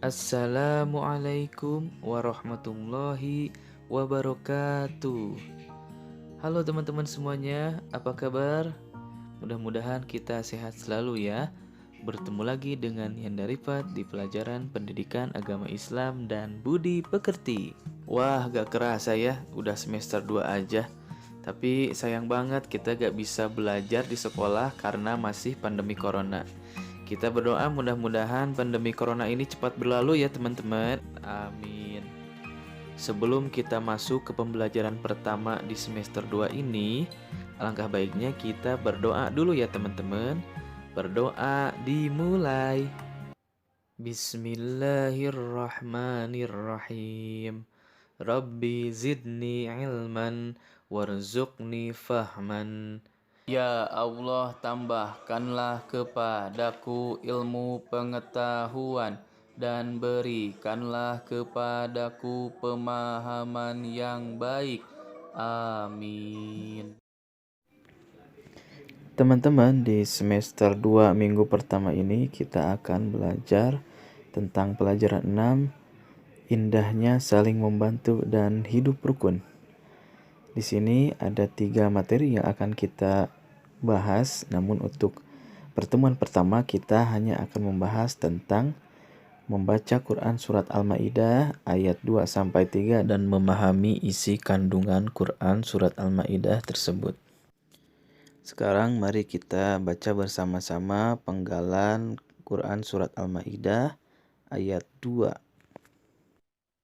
Assalamualaikum warahmatullahi wabarakatuh. Halo teman-teman semuanya, apa kabar? Mudah-mudahan kita sehat selalu ya. Bertemu lagi dengan Yanda Rifat di pelajaran Pendidikan Agama Islam dan Budi Pekerti. Wah, gak kerasa ya, udah semester 2 aja. Tapi sayang banget kita gak bisa belajar di sekolah karena masih pandemi corona. Kita berdoa mudah-mudahan pandemi corona ini cepat berlalu ya teman-teman. Amin. Sebelum kita masuk ke pembelajaran pertama di semester 2 ini, alangkah baiknya kita berdoa dulu ya teman-teman. Berdoa dimulai. Bismillahirrahmanirrahim. Rabbi zidni ilman warzuqni fahman. Ya Allah, tambahkanlah kepadaku ilmu pengetahuan dan berikanlah kepadaku pemahaman yang baik. Amin. Teman-teman, di semester 2 minggu pertama ini kita akan belajar tentang pelajaran 6, indahnya saling membantu dan hidup rukun. Di sini ada 3 materi yang akan kita bahas, namun untuk pertemuan pertama kita hanya akan membahas tentang membaca Quran surat Al-Maidah ayat 2-3 dan memahami isi kandungan Quran surat Al-Maidah tersebut. Sekarang mari kita baca bersama-sama penggalan Quran surat Al-Maidah ayat 2.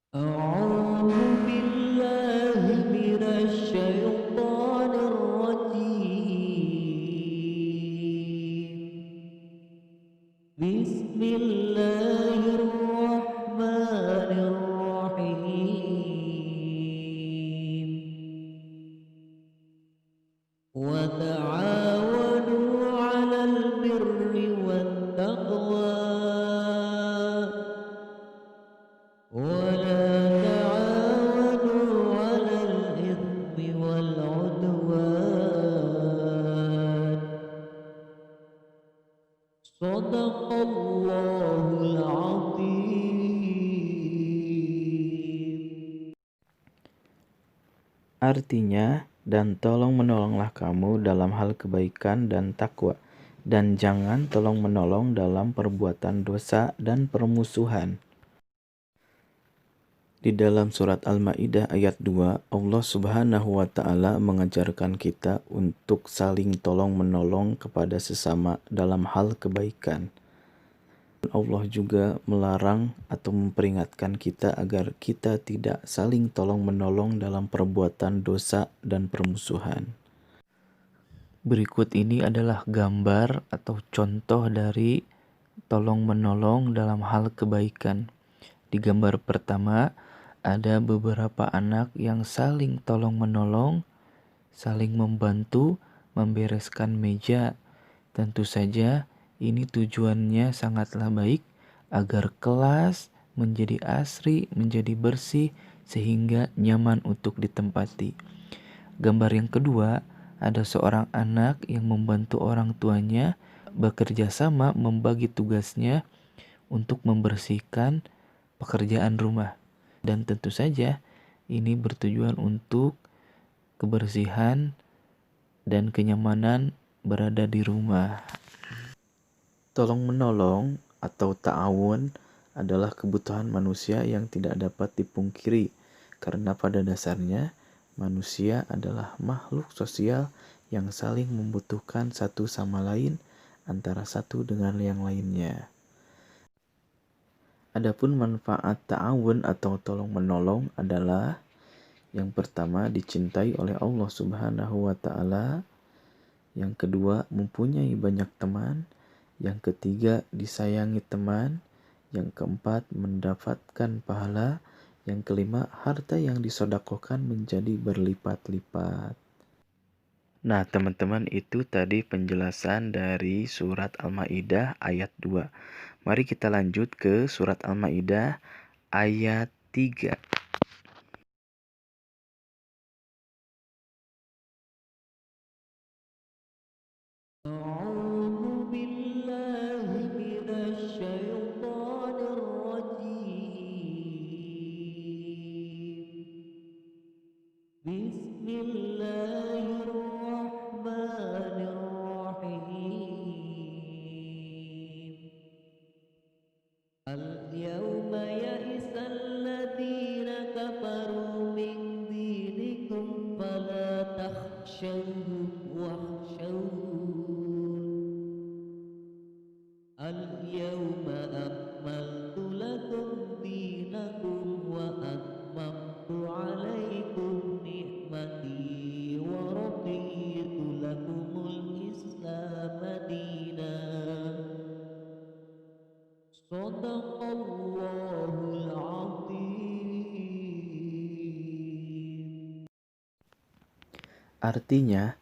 أعوذ بالله من الشيطان الرجيم بسم الله الرحمن الرحيم وتعاونوا على البر والتقوى ولا تعاونوا على الإثم والعدوان صدق الله العظيم. Artinya, dan tolong menolonglah kamu dalam hal kebaikan dan takwa, dan jangan tolong menolong dalam perbuatan dosa dan permusuhan. Di dalam surat Al-Maidah ayat 2, Allah Subhanahu wa taala mengajarkan kita untuk saling tolong menolong kepada sesama dalam hal kebaikan. Allah juga melarang atau memperingatkan kita agar kita tidak saling tolong menolong dalam perbuatan dosa dan permusuhan. Berikut ini adalah gambar atau contoh dari tolong menolong dalam hal kebaikan. Di gambar pertama ada beberapa anak yang saling tolong menolong, saling membantu membereskan meja. Tentu saja ini tujuannya sangatlah baik agar kelas menjadi asri, menjadi bersih sehingga nyaman untuk ditempati. Gambar yang kedua, ada seorang anak yang membantu orang tuanya bekerja sama membagi tugasnya untuk membersihkan pekerjaan rumah. Dan tentu saja ini bertujuan untuk kebersihan dan kenyamanan berada di rumah. Tolong menolong atau ta'awun adalah kebutuhan manusia yang tidak dapat dipungkiri karena pada dasarnya manusia adalah makhluk sosial yang saling membutuhkan satu sama lain antara satu dengan yang lainnya. Adapun manfaat ta'awun atau tolong menolong adalah yang pertama dicintai oleh Allah Subhanahu wa taala, yang kedua mempunyai banyak teman, yang ketiga disayangi teman, yang keempat mendapatkan pahala, yang kelima harta yang disodakokan menjadi berlipat-lipat. Nah teman-teman, itu tadi penjelasan dari surat Al-Maidah ayat 2. Mari kita lanjut ke surat Al-Maidah ayat 3. أعوذ بالله من الشيطان الرجيم اليوم يئس الذين كفروا من دينكم فلا تخشوهم واخشون اليوم أكملت لكم دينكم وأتممت عليكم نعمتي ورضيت لكم الإسلام دينا صدق الله العظيم. Artinya,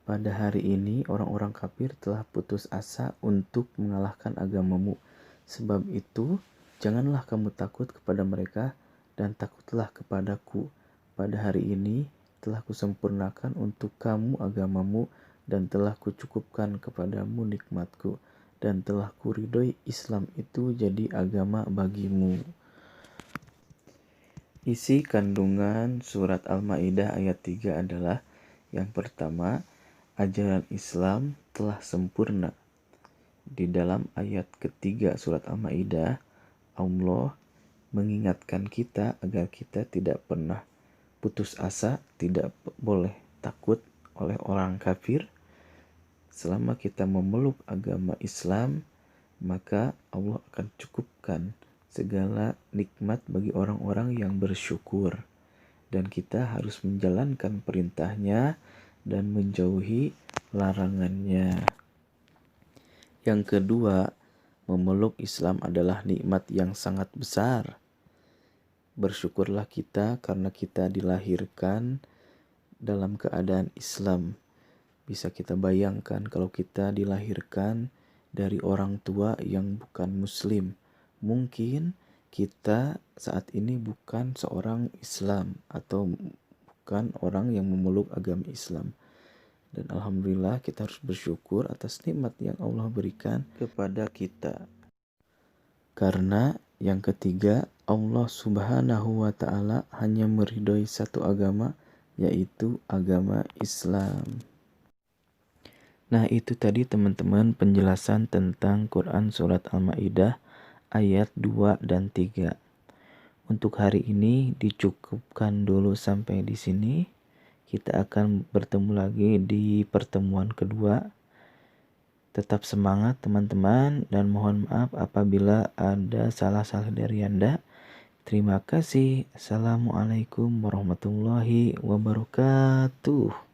pada hari ini orang-orang kafir telah putus asa untuk mengalahkan agamamu. Sebab itu, janganlah kamu takut kepada mereka dan takutlah kepadaku. Pada hari ini telah kusempurnakan untuk kamu agamamu dan telah kucukupkan kepadamu nikmatku dan telah kuridhoi Islam itu jadi agama bagimu. Isi kandungan surat Al-Maidah ayat 3 adalah yang pertama, ajaran Islam telah sempurna. Di dalam ayat ketiga surat Al-Maidah, Allah mengingatkan kita agar kita tidak pernah putus asa, tidak boleh takut oleh orang kafir. Selama kita memeluk agama Islam, maka Allah akan cukupkan segala nikmat bagi orang-orang yang bersyukur. Dan kita harus menjalankan perintahnya dan menjauhi larangannya. Yang kedua, memeluk Islam adalah nikmat yang sangat besar. Bersyukurlah kita karena kita dilahirkan dalam keadaan Islam. Bisa kita bayangkan kalau kita dilahirkan dari orang tua yang bukan Muslim. Mungkin kita saat ini bukan seorang Islam atau bukan orang yang memeluk agama Islam. Dan alhamdulillah kita harus bersyukur atas nikmat yang Allah berikan kepada kita. Karena yang ketiga, Allah Subhanahu wa Ta'ala hanya meridhoi satu agama, yaitu agama Islam. Nah, itu tadi teman-teman penjelasan tentang Quran surat Al-Maidah ayat 2 dan 3. Untuk hari ini dicukupkan dulu sampai di sini. Kita akan bertemu lagi di pertemuan kedua. Tetap semangat teman-teman dan mohon maaf apabila ada salah-salah dari Anda. Terima kasih. Assalamualaikum warahmatullahi wabarakatuh.